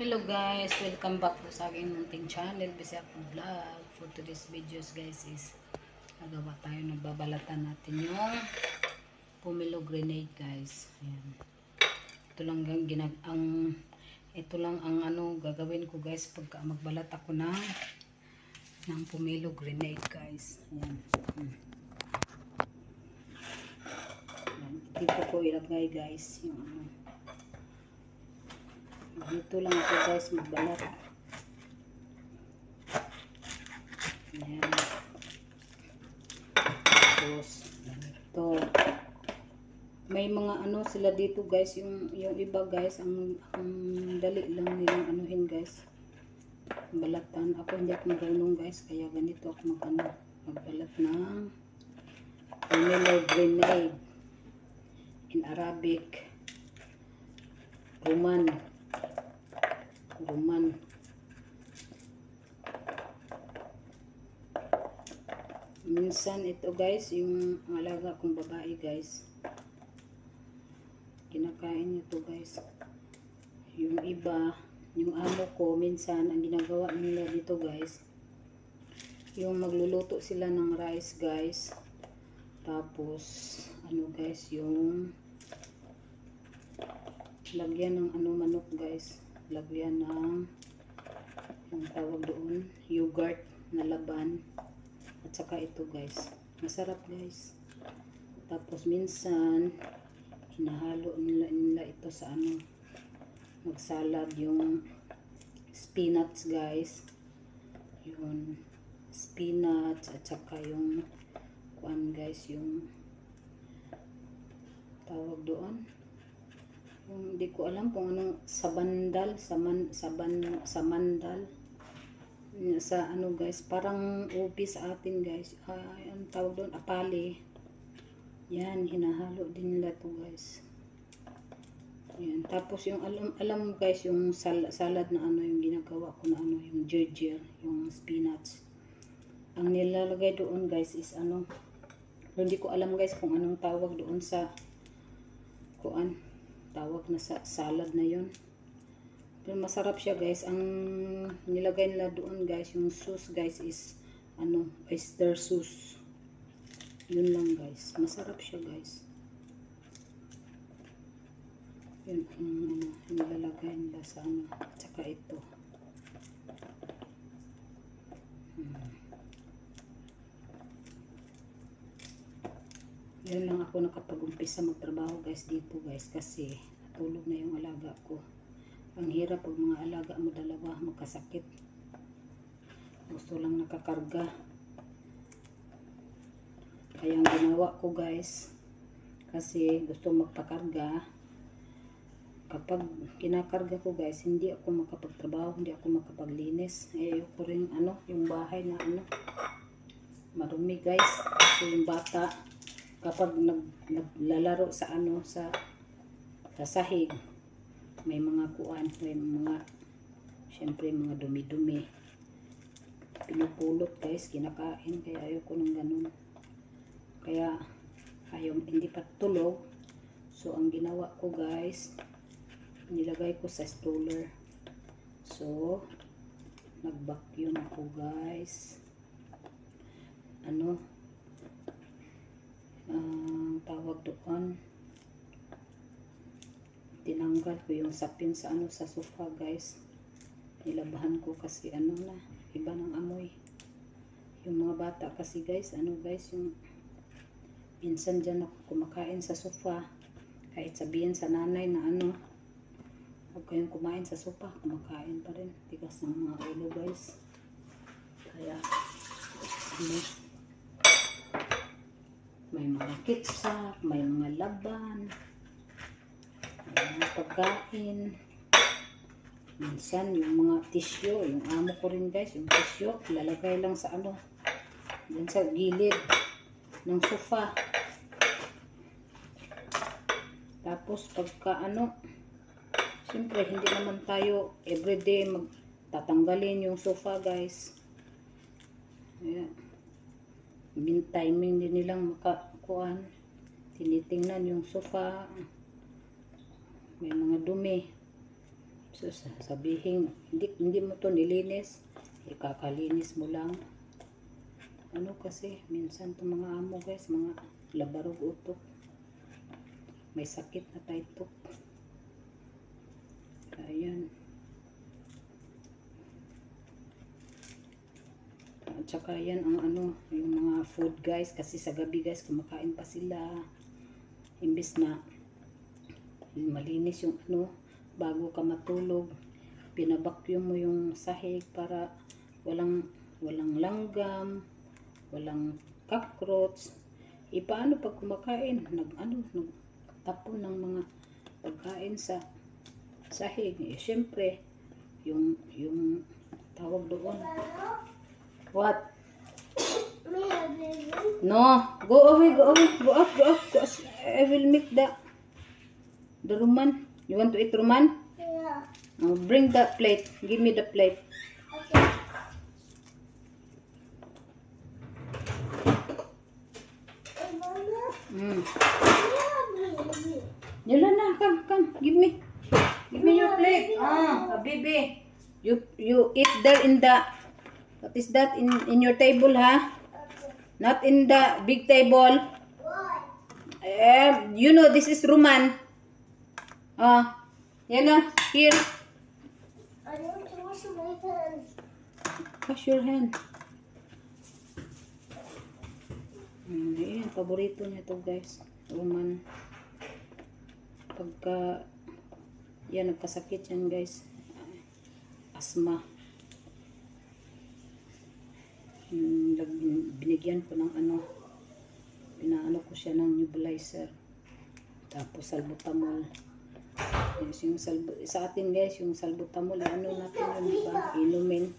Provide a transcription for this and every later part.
Hello guys, welcome back po sa aking munting channel, Bisaya ko Vlog. For today's videos guys is nagawa tayo, nagbabalatan natin yung pomelo grenade guys. Ayan. Ito lang ito lang ang gagawin ko guys pagka magbalat ako ng pomelo grenade guys. Ayan. Ayan. Dito ko ilagay guys yung dito lang ako guys magbalat. Ayan. Tapos ito. May mga sila dito guys, yung iba guys, ang dali lang nilang anuhin guys. Balatan. Ako hindi ako marunong guys, kaya ganito ako magbalat ng pomelo grenade. In Arabic, Roman. Minsan ito guys, yung alaga kong babae guys, kinakain nyo to guys. Yung iba, yung amo ko, minsan ang ginagawa nila dito guys, yung magluluto sila ng rice guys, tapos guys, yung lagyan ng manok guys, lagyan ng yung tawag doon, yogurt na laban, at saka ito guys, masarap guys. Tapos minsan hinahalo nila ito sa magsalad, yung spinach guys, yung spinach at saka yung guys, yung tawag doon, yung hindi ko alam kung anong samandal sa guys, parang ubi sa atin guys, ang tawag doon, apale. Yan, hinahalo din nila to guys. Yan. Tapos yung alam mo guys, yung salad na yung ginagawa ko na yung ginger, yung spinach, ang nilalagay doon guys is pero hindi ko alam guys kung anong tawag doon sa tawag na sa salad na yun. Pero masarap siya guys. Ang nilagay nila doon guys, yung sauce guys is oyster sauce. Yun lang guys. Masarap siya guys. Yun ang nilalagay nila sa at saka ito. Yan lang ako nakapag-umpisa magtrabaho guys dito guys, kasi natulog na yung alaga ko. Ang hirap pag mga alaga mo dalawa, magkasakit. Gusto lang nakakarga. Kaya ang ginawa ko guys, kasi gusto magpakarga, kapag kinakarga ko guys, hindi ako makapagtrabaho, hindi ako makapaglinis. Ayoko rin yung bahay na marumi guys. So yung bata, kapag naglalaro sa sa sahig, may mga may mga syempre mga dumi-dumi, pinupulot guys, kinakain. Kaya ayoko ng ganun, kaya hindi pa tulog. So ang ginawa ko guys, nilagay ko sa stroller. So nag-vacuum ako guys, tawag doon, tinanggal ko yung sapin sa sa sofa guys. Nilabahan ko kasi na iba ng amoy. Yung mga bata kasi guys, guys, yung minsan dyan ako kumakain sa sofa, kahit sabihin sa nanay na huwag kayong kumain sa sofa, kumakain pa rin. Tigas ng mga ulo guys. Kaya may mga ketchup, may mga laban, may mga pagkain. Minsan yung mga tissue, yung amo ko rin guys, yung tissue lalagay lang sa dyan sa gilid ng sofa. Tapos pagka siyempre hindi naman tayo everyday magtatanggalin yung sofa guys. Ayan. Timing din nilang tinitingnan yung sofa, may mga dumi. So, sabihin, hindi mo to nilinis, ikakalinis mo lang. Ano kasi, minsan to mga amo guys, mga labarog utok. May sakit na taytok. Ayan. At saka yan ang ano, yung mga food guys, kasi sa gabi guys, kumakain pa sila. Imbis na malinis yung ano, bago ka matulog, pinabacuum mo yung sahig para walang langgam, walang cockroach. Paano pag kumakain, nagtapon ng mga pagkain sa sahig. Syempre, yung tawag doon. What? No, go away, go up. I will make the Roman. You want to eat Roman? Yeah. Bring the plate. Give me the plate. Okay. Yala na, come. Give me your plate. Baby. You eat there in the, what is that in your table, ha? Not in the big table. You know this is Roman. Yala, here. I want to wash my hands. Wash your hand. Ayan, paborito niya to guys. Roman. Pagka yan, nagkasakit yan guys. Asthma. Binigyan ko ng ano, pinaano ko siya ng nebulizer. Tapos salbutamol. Yes, yung sa atin guys, yung salbutamol, ano natin yun, diba? Inumin.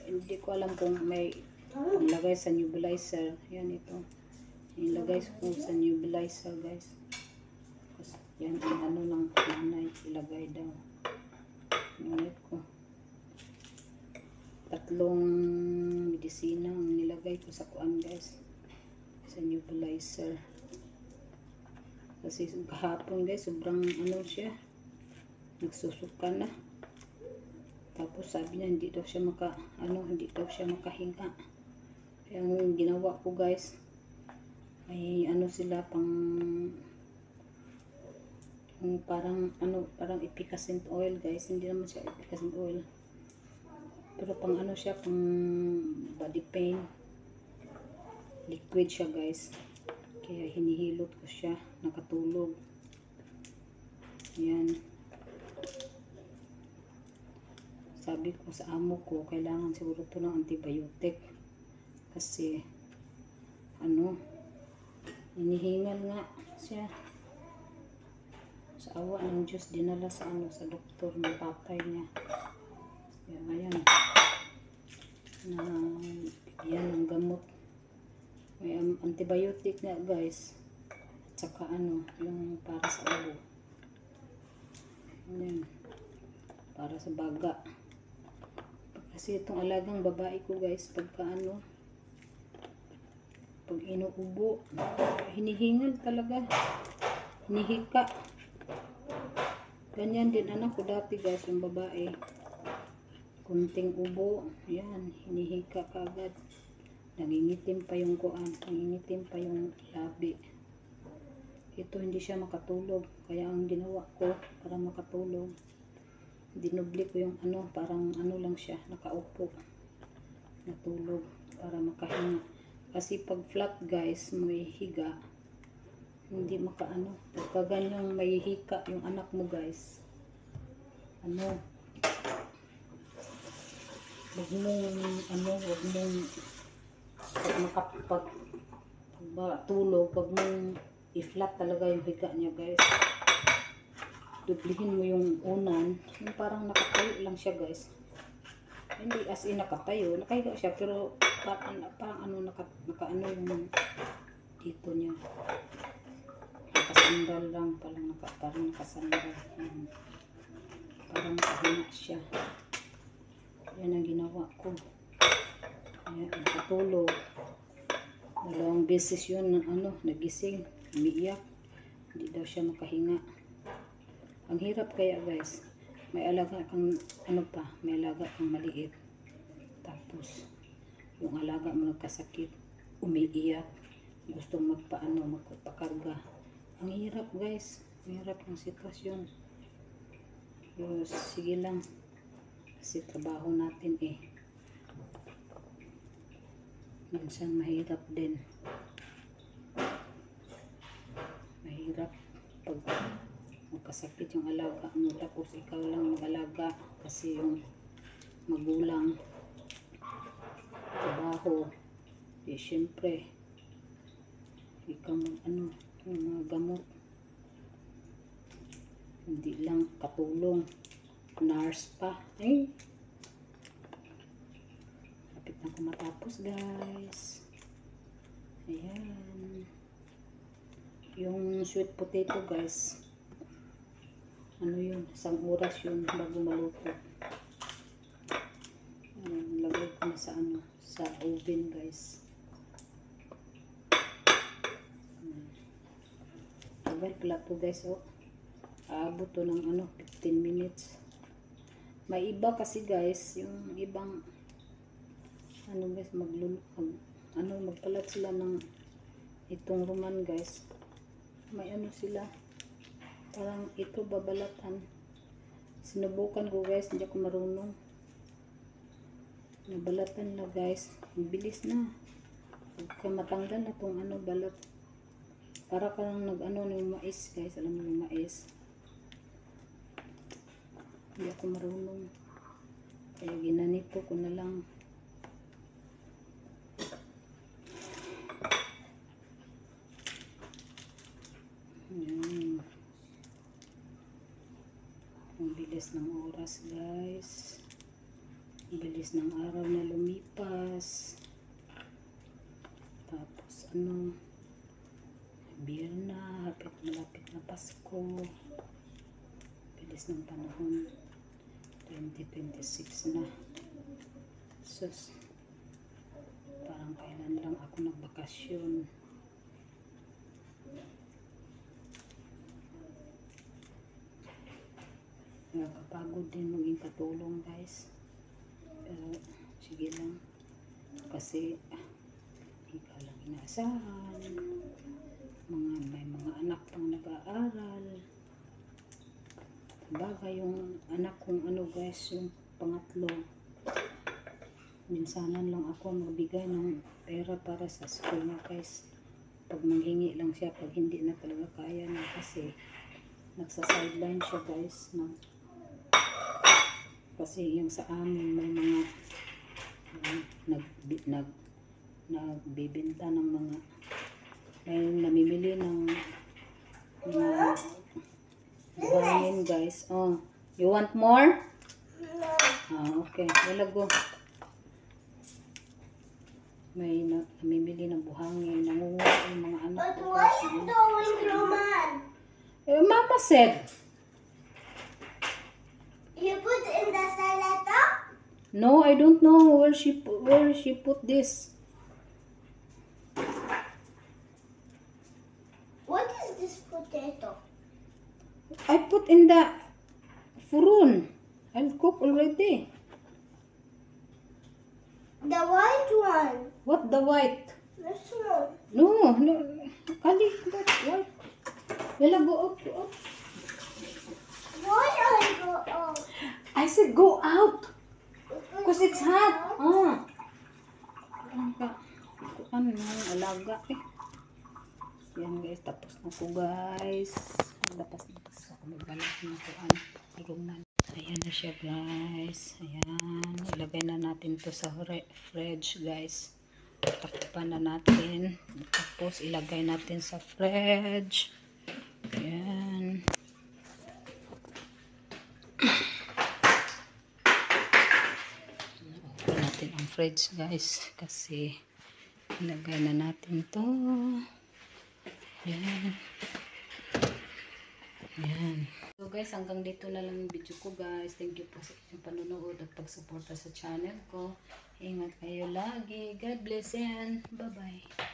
Hindi ko alam kung may ilagay sa nebulizer. Yan ito. Ilagay ko sa nebulizer guys. Yan ang ano ng nanay, ilagay daw. Ngunit ko. 3 medisina ang nilagay ko sa kuan guys. Sa nebulizer. Kasi kahapon guys, sobrang ano siya. Nagsusuka na. Tapos sabi niya hindi daw siya makahinga. Kaya ang ginawa ko guys, ay ano sila parang efficacent oil guys. Hindi naman siya efficacent oil. Pero pang ano siya, pang body pain. Liquid siya guys. Kaya hinihilot ko siya, nakatulog. Yan. Sabi ko sa amo ko, kailangan siguro to ng antibiotic. Kasi, hinihingal nga siya. Sa awa ng Diyos, dinala sa doktor ng tatay niya. Kaya ngayon, yan ang gamot. May antibiotic nga guys. At saka yung para sa ubo. Yan. Para sa baga. Kasi itong alagang babae ko guys, pag inuubo, hinihingal talaga. Hinihika. Ganyan din anak ko dati guys, yung babae. Kunting ubo, yan, hinihika kaagad. Nangingitim pa yung kuan, nangingitim pa yung labi. Ito hindi siya makatulog, kaya ang ginawa ko para makatulog, dinubli ko yung parang lang siya, nakaupo, natulog para makahinga. Kasi pag flat guys, may higa, hindi pagka ganyang may hika yung anak mo guys, wag mong tulog, wag mong i-flat talaga yung higa niya guys. Dublihin mo yung unan, yung parang nakatayo lang siya guys. Hindi as in nakatayo, nakahiga siya, pero parang yung dito niya. Nakasandal lang, parang nakasandal. Parang nakahinga siya. Yan ang ginawa ko. Ayan, nakatulog. 2 beses yun nagising, umiiyak. Hindi daw siya makahinga. Ang hirap kaya guys. may alaga kang ano pa, may alaga kang maliit. Tapos yung alaga mo nagkasakit, umiiyak, gustong magpakarga. Ang hirap guys, ang hirap ng sitwasyon. Pero sige lang, kasi trabaho natin eh. Minsan mahirap din. Mahirap pag magkasakit yung alaga mo, tapos ikaw lang mag-alaga kasi yung magulang trabaho, eh syempre ikaw yung mga gamot, hindi lang katulong, nurse pa. Ay, lapit na ko matapos guys. Ayan, yung sweet potato guys, ano yun, 1 oras yun bago maluto. Lagay ko na sa oven guys. Tagal pala to guys, oh. Aabot to ng 15 minutes. May iba kasi guys, yung ibang guys, magpalat sila ng itong ruman guys. May sila, parang ito babalatan. Sinubukan ko guys, hindi ako marunong. Nabalatan na guys, bilis na. Pagka matanggal na itong balat, para ka lang ng mais guys. Alam mo yung mais, hindi ako marunong, kaya ginanito ko na lang. Ayan. Ang bilis ng oras guys, ang bilis ng araw na lumipas. Tapos Biyerna, malapit na Pasko. Bilis ng panahon, 2026 na. Sus, parang kailan lang ako nagbakasyon. Nakakapagod din maging katulong guys, pero sige lang, kasi ikaw lang inaasahan. May mga anak pang nag-aaral. Bagay yung anak kong guys, yung pangatlo, minsanan lang ako magbigay ng pera para sa school niya guys. Pag manghingi lang siya, pag hindi na talaga kaya niya, kasi nagsa-sideline siya guys, no? Kasi yung sa amin may mga nagbibenta ng mga, may namimili ng mga buhangin guys. Oh, you want more? No. Okay, wala go. May namimili ng buhangin, nangunguha yung mga anak But ko. what are you doing, Roman? Mama said. You put in the salad? No, I don't know where she put this. What is this potato? I put in the furun. I'll cook already. The white one. What the white? This one. No, Kali, that white. Wala, go out, go out. Why I go out? I said go out. Because it's hot. Oh. Ano yung alaga eh. Yan guys, tapos na ko guys. Lapas ako magbalat ng ruman. Ayan na siya guys. Ayan. Ilagay na natin to sa fridge guys. Takpan na natin. Tapos ilagay natin sa fridge. Ayan. Open natin ang fridge guys. Kasi ilagay na natin to. Ayan. Ayan. So guys, hanggang dito na lang yung video ko guys. Thank you po sa inyong panonood at pagsuporta sa channel ko. Ingat kayo lagi. God bless and bye-bye.